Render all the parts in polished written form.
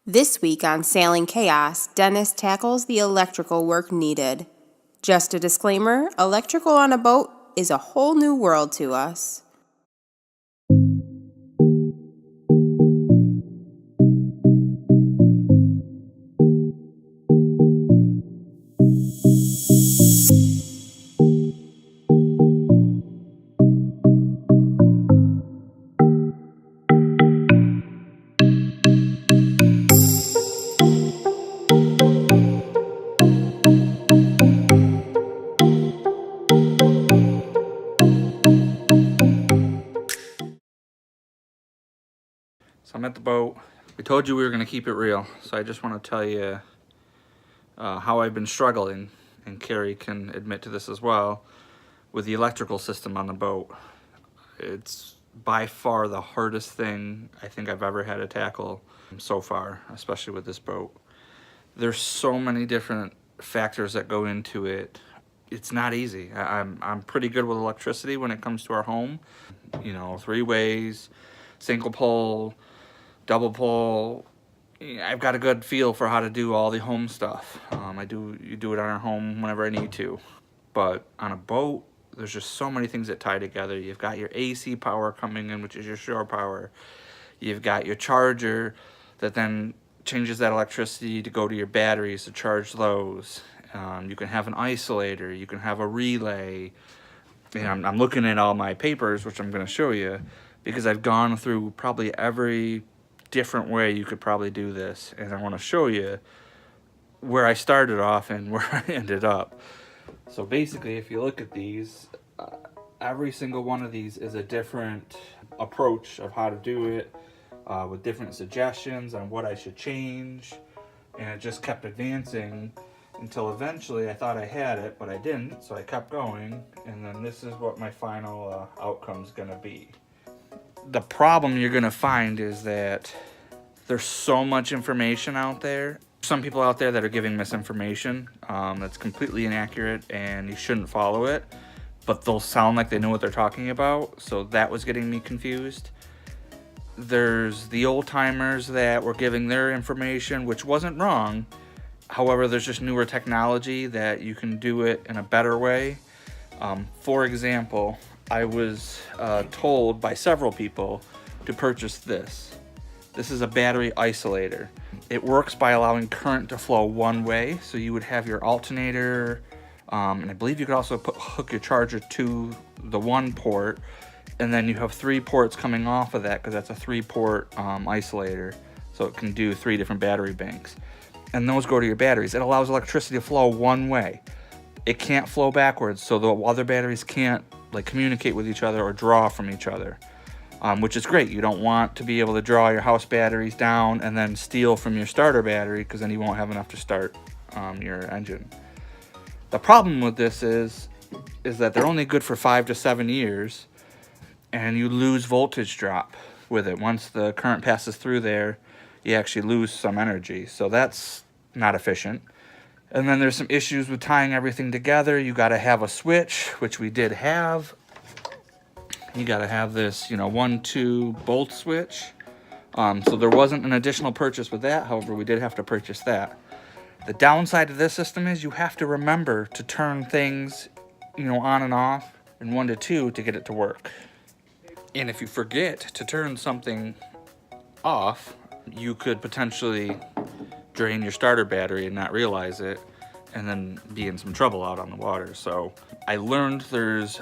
This week on Sailing Chaos, Dennis tackles the electrical work needed. Just a disclaimer, electrical on a boat is a whole new world to us. So I'm at the boat. We told you we were going to keep it real, so I just want to tell you how I've been struggling, and Carrie can admit to this as well, with the electrical system on the boat. It's by far the hardest thing I think I've ever had to tackle so far, especially with this boat. There's so many different factors that go into it. It's not easy. I'm pretty good with electricity when it comes to our home. You know, 3-ways, single pole, double pole. I've got a good feel for how to do all the home stuff. You do it on our home whenever I need to. But on a boat, there's just so many things that tie together. You've got your AC power coming in, which is your shore power. You've got your charger that then changes that electricity to go to your batteries to charge those. You can have an isolator. You can have a relay. And I'm looking at all my papers, which I'm going to show you, because I've gone through probably every different way you could probably do this, and I want to show you where I started off and where I ended up. So basically, if you look at these, every single one of these is a different approach of how to do it, with different suggestions on what I should change, and it just kept advancing until eventually I thought I had it, but I didn't, so I kept going, and then this is what my final outcome's gonna be. The problem you're gonna find is that there's so much information out there. Some people out there that are giving misinformation that's completely inaccurate, and you shouldn't follow it, but they'll sound like they know what they're talking about, so that was getting me confused. There's the old timers that were giving their information, which wasn't wrong. However, there's just newer technology that you can do it in a better way. For example, I was told by several people to purchase this. This is a battery isolator. It works by allowing current to flow one way. So you would have your alternator, and I believe you could also hook your charger to the one port, and then you have 3 ports coming off of that, because that's a 3-port isolator. So it can do 3 different battery banks. And those go to your batteries. It allows electricity to flow one way. It can't flow backwards, so the other batteries can't communicate with each other or draw from each other, which is great. You don't want to be able to draw your house batteries down and then steal from your starter battery, because then you won't have enough to start your engine. The problem with this is that they're only good for 5 to 7 years, and you lose voltage drop with it. Once the current passes through there, you actually lose some energy, so that's not efficient. And then there's some issues with tying everything together. You got to have a switch, which we did have. You got to have this, 1-2 bolt switch. So there wasn't an additional purchase with that. However, we did have to purchase that. The downside of this system is you have to remember to turn things, on and off in 1 to 2 to get it to work. And if you forget to turn something off, you could potentially drain your starter battery and not realize it, and then be in some trouble out on the water. So I learned there's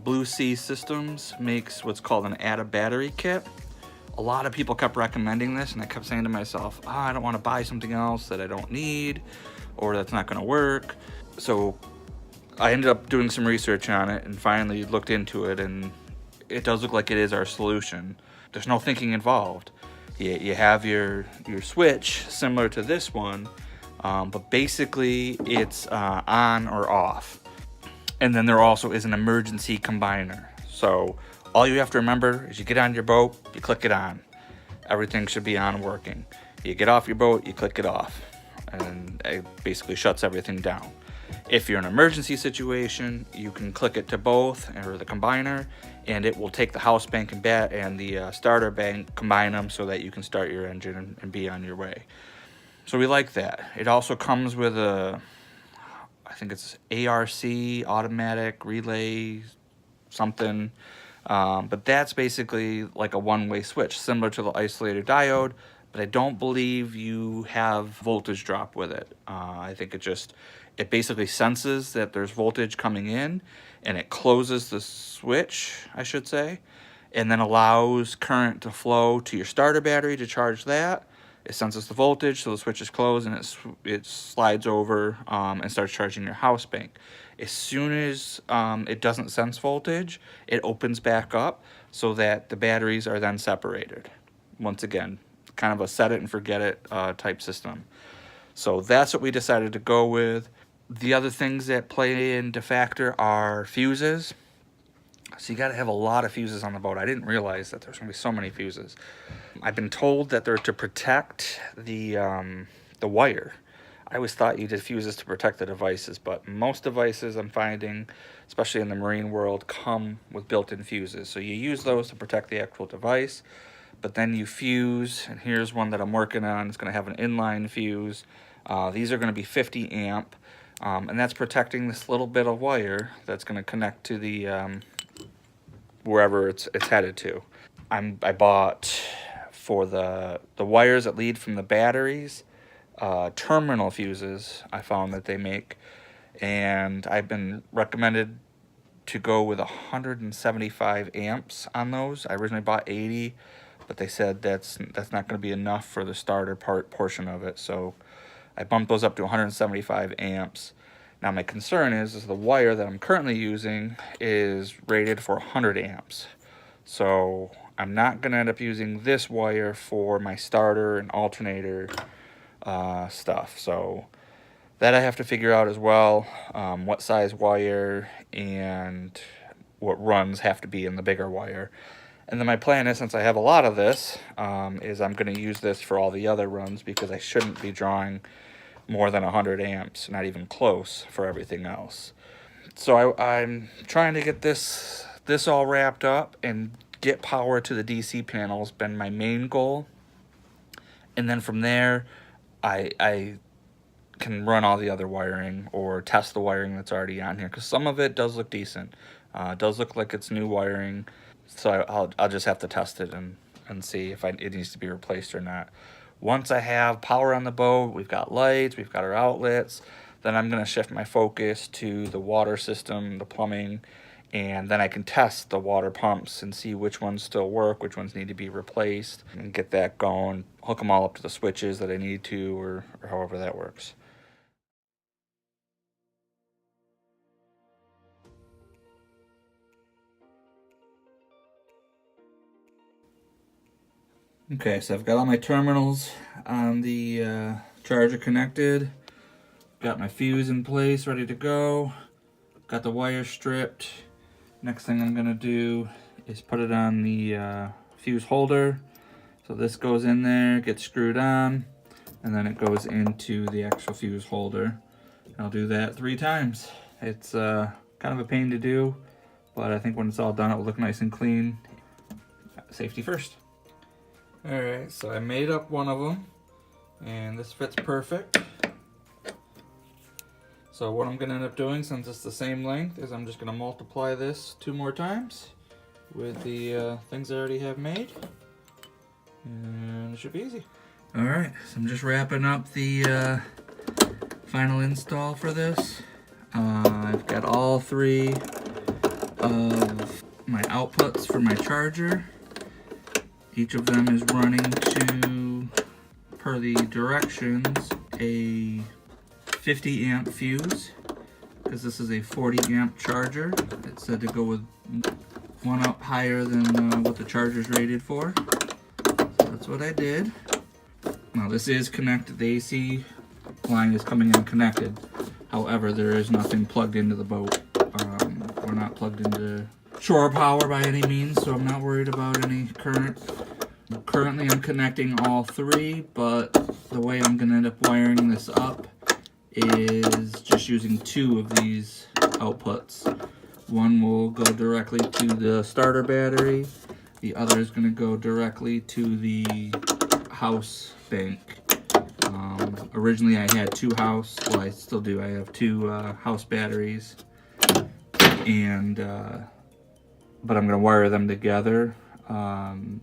Blue Sea Systems makes what's called an add a battery kit. A lot of people kept recommending this, and I kept saying to myself, I don't want to buy something else that I don't need or that's not going to work. So I ended up doing some research on it and finally looked into it, and it does look like it is our solution. There's no thinking involved. You have your switch similar to this one, but basically it's on or off. And then there also is an emergency combiner. So all you have to remember is you get on your boat, you click it on. Everything should be on and working. You get off your boat, you click it off, and it basically shuts everything down. If you're in an emergency situation, you can click it to both, or the combiner, and it will take the house bank and the starter bank, combine them so that you can start your engine and be on your way. So we like that. It also comes with a, I think it's ARC, automatic relay, something. But that's basically like a one-way switch, similar to the isolator diode, but I don't believe you have voltage drop with it. I think it basically senses that there's voltage coming in, and it closes the switch, I should say, and then allows current to flow to your starter battery to charge that. It senses the voltage, so the switch is closed, and it slides over and starts charging your house bank. As soon as it doesn't sense voltage, it opens back up so that the batteries are then separated. Once again, kind of a set it and forget it type system. So that's what we decided to go with. The other things that play into factor are fuses. So you got to have a lot of fuses on the boat. I didn't realize that there's going to be so many fuses. I've been told that they're to protect the wire. I always thought you did fuses to protect the devices, but most devices I'm finding, especially in the marine world, come with built-in fuses. So you use those to protect the actual device, but then you fuse, and here's one that I'm working on. It's going to have an inline fuse. These are going to be 50 amp, and that's protecting this little bit of wire that's going to connect to the wherever it's headed to. I bought, for the wires that lead from the batteries, terminal fuses I found that they make, and I've been recommended to go with 175 amps on those. I originally bought 80, but they said that's not going to be enough for the starter portion of it, so I bumped those up to 175 amps. Now my concern is the wire that I'm currently using is rated for 100 amps. So I'm not going to end up using this wire for my starter and alternator stuff. So that I have to figure out as well, what size wire and what runs have to be in the bigger wire. And then my plan is, since I have a lot of this, is I'm going to use this for all the other runs, because I shouldn't be drawing more than 100 amps, not even close, for everything else. So I'm trying to get this all wrapped up and get power to the DC panels, been my main goal. And then from there, I can run all the other wiring or test the wiring that's already on here, because some of it does look decent. It does look like it's new wiring, so I'll just have to test it and see if it needs to be replaced or not. Once I have power on the boat, we've got lights, we've got our outlets, then I'm going to shift my focus to the water system, the plumbing, and then I can test the water pumps and see which ones still work, which ones need to be replaced, and get that going, hook them all up to the switches that I need to, or however that works. Okay, so I've got all my terminals on the charger connected, got my fuse in place, ready to go, got the wire stripped. Next thing I'm gonna do is put it on the fuse holder. So this goes in there, gets screwed on, and then it goes into the actual fuse holder. I'll do that 3 times. It's kind of a pain to do, but I think when it's all done, it will look nice and clean. Safety first. Alright, so I made up one of them, and this fits perfect. So what I'm going to end up doing, since it's the same length, is I'm just going to multiply this 2 more times with the things I already have made, and it should be easy. Alright, so I'm just wrapping up the final install for this. I've got all 3 of my outputs for my charger. Each of them is running to, per the directions, a 50 amp fuse, because this is a 40 amp charger. It said to go with 1 up higher than what the charger's rated for. So that's what I did. Now this is connected, the AC line is coming in connected. However, there is nothing plugged into the boat. We're not plugged into shore power by any means, so I'm not worried about any current. Currently I'm connecting all 3, but the way I'm going to end up wiring this up is just using 2 of these outputs. One will go directly to the starter battery. The other is going to go directly to the house bank. Originally I had 2 house, well I still do, I have 2 house batteries, and but I'm going to wire them together, and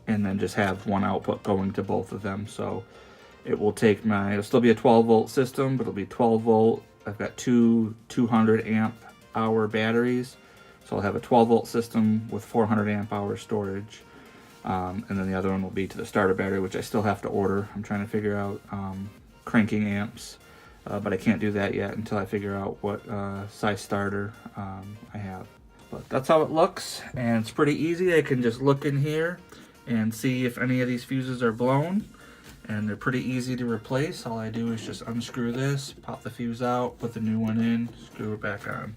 then just have one output going to both of them. So it will take it'll still be a 12 volt system, but it'll be 12 volt. I've got 2 200 amp hour batteries, so I'll have a 12 volt system with 400 amp hour storage. And then the other one will be to the starter battery, which I still have to order. I'm trying to figure out cranking amps, but I can't do that yet until I figure out what size starter I have. But that's how it looks, and it's pretty easy. I can just look in here and see if any of these fuses are blown, and they're pretty easy to replace. All I do is just unscrew this, pop the fuse out, put the new one in, screw it back on.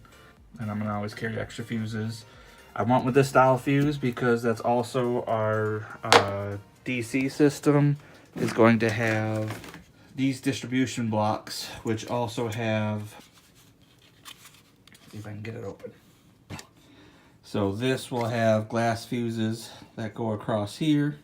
And I'm going to always carry extra fuses. I went with this style fuse because that's also our DC system is going to have these distribution blocks, which also have, see if I can get it open. So this will have glass fuses that go across here,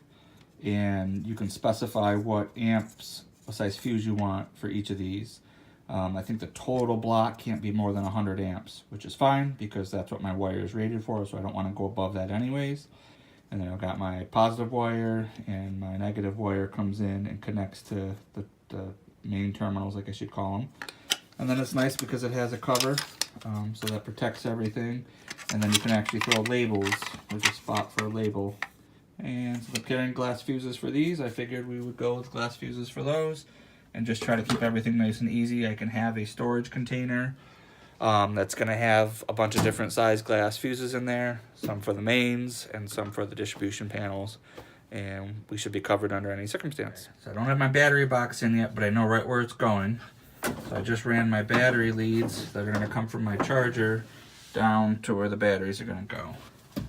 and you can specify what amps, what size fuse you want for each of these. I think the total block can't be more than 100 amps, which is fine because that's what my wire is rated for, so I don't want to go above that anyways. And then I've got my positive wire, and my negative wire comes in and connects to the main terminals, like I should call them. And then it's nice because it has a cover, so that protects everything. And then you can actually throw labels. There's a spot for a label. And so I'm carrying glass fuses for these. I figured we would go with glass fuses for those and just try to keep everything nice and easy. I can have a storage container that's going to have a bunch of different size glass fuses in there, some for the mains and some for the distribution panels, and we should be covered under any circumstance. So I don't have my battery box in yet, but I know right where it's going. So I just ran my battery leads that are going to come from my charger down to where the batteries are going to go.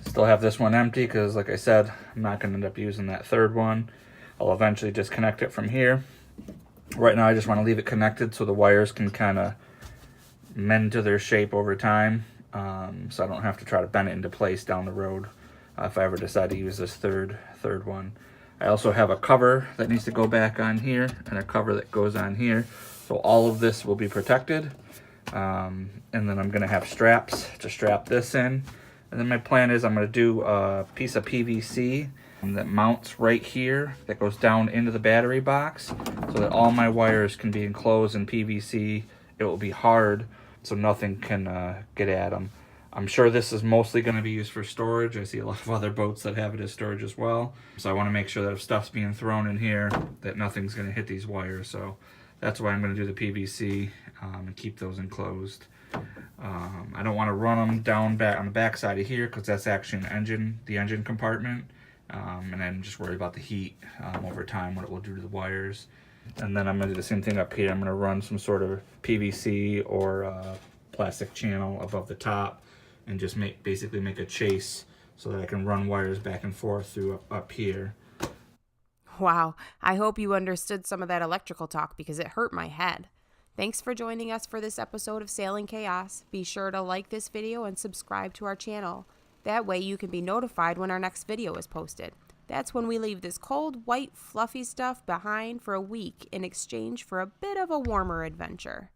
Still have this one empty because, like I said, I'm not going to end up using that third one. I'll eventually disconnect it from here. Right now I just want to leave it connected so the wires can kind of mend to their shape over time, so I don't have to try to bend it into place down the road if I ever decide to use this third one. I also have a cover that needs to go back on here and a cover that goes on here, so all of this will be protected, and then I'm going to have straps to strap this in. And then my plan is I'm going to do a piece of PVC that mounts right here that goes down into the battery box so that all my wires can be enclosed in PVC. It will be hard so nothing can get at them. I'm sure this is mostly going to be used for storage. I see a lot of other boats that have it as storage as well. So I want to make sure that if stuff's being thrown in here that nothing's going to hit these wires. So that's why I'm going to do the PVC and keep those enclosed. I don't want to run them down back on the back side of here because that's actually the engine compartment. And then just worry about the heat over time, what it will do to the wires. And then I'm going to do the same thing up here. I'm going to run some sort of PVC or plastic channel above the top and just basically make a chase so that I can run wires back and forth through up here. Wow, I hope you understood some of that electrical talk because it hurt my head. Thanks for joining us for this episode of Sailing Chaos. Be sure to like this video and subscribe to our channel. That way you can be notified when our next video is posted. That's when we leave this cold, white, fluffy stuff behind for a week in exchange for a bit of a warmer adventure.